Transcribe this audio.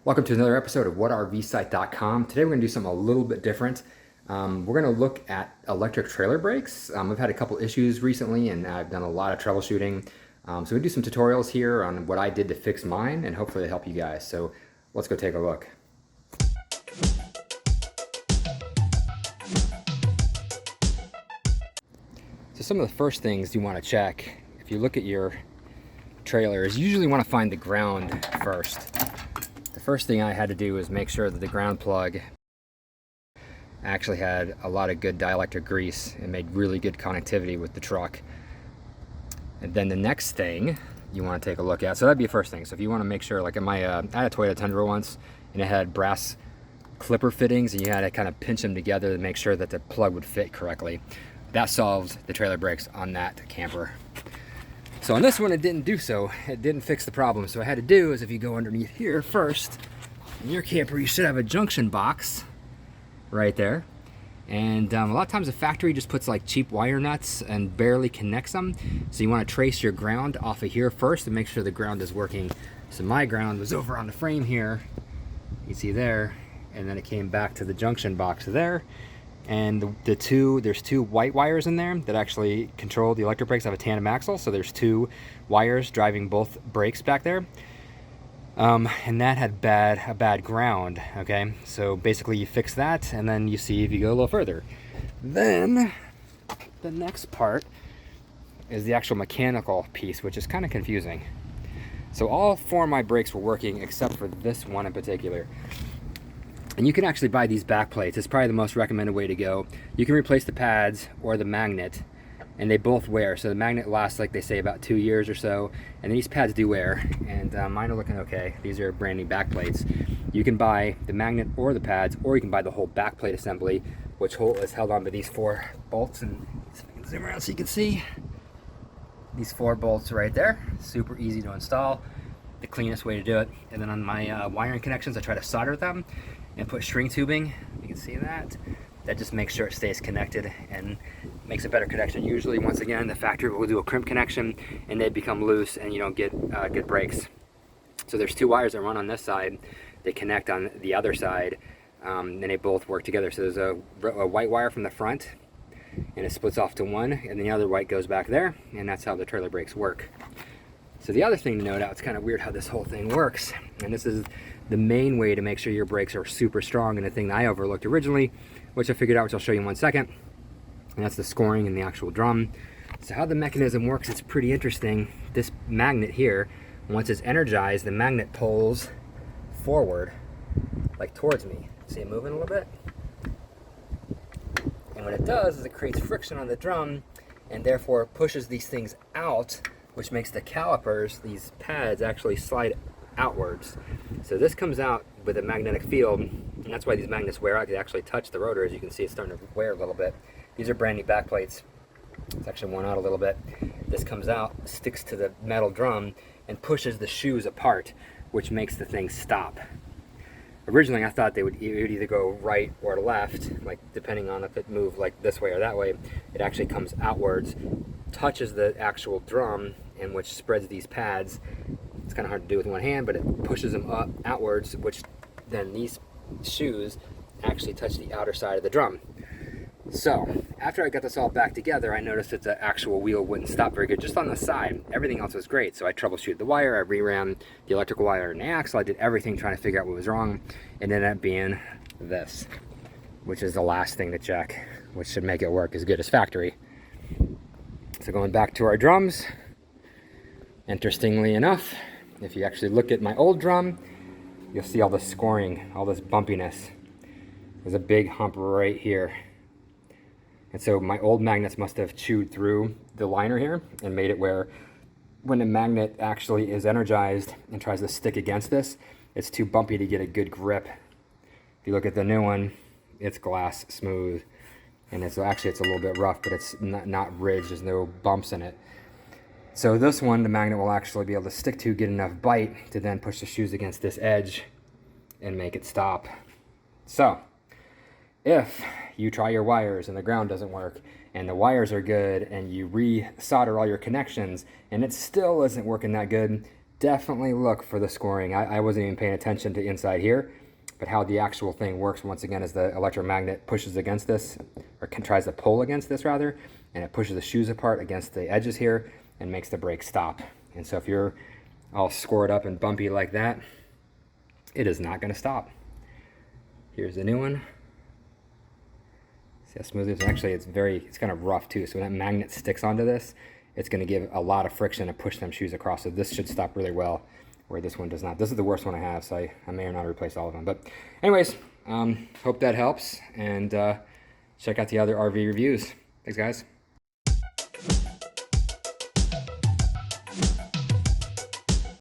Welcome to another episode of whatrvsite.com. Today we're going to do something a little bit different. We're going to look at electric trailer brakes. I've had a couple issues recently and I've done a lot of troubleshooting. So we do some tutorials here on what I did to fix mine and hopefully it'll help you guys. So let's go take a look. So some of the first things you want to check if you look at your trailer is you usually want to find the ground first. The first thing I had to do was make sure that the ground plug actually had a lot of good dielectric grease and made really good connectivity with the truck. And then the next thing you want to take a look at, so that'd be the first thing. So if you want to make sure, like I had a Toyota Tundra once and it had brass clipper fittings and you had to kind of pinch them together to make sure that the plug would fit correctly. That solved the trailer brakes on that camper. So on this one, it didn't do so. It didn't fix the problem. So what I had to do is if you go underneath here first, in your camper, you should have a junction box right there. And a lot of times the factory just puts like cheap wire nuts and barely connects them. So you want to trace your ground off of here first to make sure the ground is working. So my ground was over on the frame here. You see there, and then it came back to the junction box there. And there's two white wires in there that actually control the electric brakes. I have a tandem axle, so there's two wires driving both brakes back there. And that had a bad ground, okay? So basically you fix that, and then you see if you go a little further. Then, the next part is the actual mechanical piece, which is kind of confusing. So all four of my brakes were working except for this one in particular. And you can actually buy these back plates. It's probably the most recommended way to go. You can replace the pads or the magnet, and they both wear. So the magnet lasts, like they say, about 2 years or so, and these pads do wear. And mine are looking okay. These are brand new back plates. You can buy the magnet or the pads, or you can buy the whole back plate assembly, which is held on by these 4 bolts. And if I can zoom around so you can see these 4 bolts right there. Super easy to install. The cleanest way to do it. And then on my wiring connections, I try to solder them and put string tubing. You can see that. That just makes sure it stays connected and makes a better connection. Usually, once again, the factory will do a crimp connection and they become loose and you don't get good brakes. So there's 2 wires that run on this side. They connect on the other side, and they both work together. So there's a white wire from the front and it splits off to one, and the other white goes back there, and that's how the trailer brakes work. So the other thing to note out, it's kind of weird how this whole thing works, and this is the main way to make sure your brakes are super strong, and the thing that I overlooked originally, which I figured out, which I'll show you in 1 second, and that's the scoring in the actual drum. So how the mechanism works, it's pretty interesting. This magnet here, once it's energized, the magnet pulls forward, like towards me. See it moving a little bit? And what it does is it creates friction on the drum, and therefore pushes these things out, which makes the calipers, these pads, actually slide outwards. So this comes out with a magnetic field, and that's why these magnets wear out. They actually touch the rotor. As you can see, it's starting to wear a little bit. These are brand new back plates. It's actually worn out a little bit. This comes out, sticks to the metal drum, and pushes the shoes apart, which makes the thing stop. Originally, I thought it would either go right or left, like depending on if it moved like this way or that way. It actually comes outwards, touches the actual drum, and which spreads these pads. It's kind of hard to do with one hand, but it pushes them up outwards, which then these shoes actually touch the outer side of the drum. So after I got this all back together, I noticed that the actual wheel wouldn't stop very good just on the side. Everything else was great. So I troubleshooted the wire, I reran the electrical wire in the axle, I did everything trying to figure out what was wrong, and ended up being this, which is the last thing to check, which should make it work as good as factory. So going back to our drums, interestingly enough, if you actually look at my old drum, you'll see all the scoring, all this bumpiness. There's a big hump right here. And so my old magnets must have chewed through the liner here and made it where when the magnet actually is energized and tries to stick against this, it's too bumpy to get a good grip. If you look at the new one, it's glass smooth. And it's a little bit rough, but it's not ridged, there's no bumps in it. So this one, the magnet will actually be able to stick to, get enough bite to then push the shoes against this edge and make it stop. So, if you try your wires and the ground doesn't work, and the wires are good, and you re-solder all your connections, and it still isn't working that good, definitely look for the scoring. I wasn't even paying attention to inside here, but how the actual thing works once again is the electromagnet pushes against this, or tries to pull against this rather, and it pushes the shoes apart against the edges here and makes the brake stop. And so if you're all scored up and bumpy like that, it is not going to stop. Here's the new one. See how smooth it is? Actually, it's kind of rough too. So when that magnet sticks onto this, it's going to give a lot of friction and push them shoes across. So this should stop really well, where this one does not. This is the worst one I have, so I may or not replace all of them. But anyways, hope that helps, and check out the other RV reviews. Thanks, guys.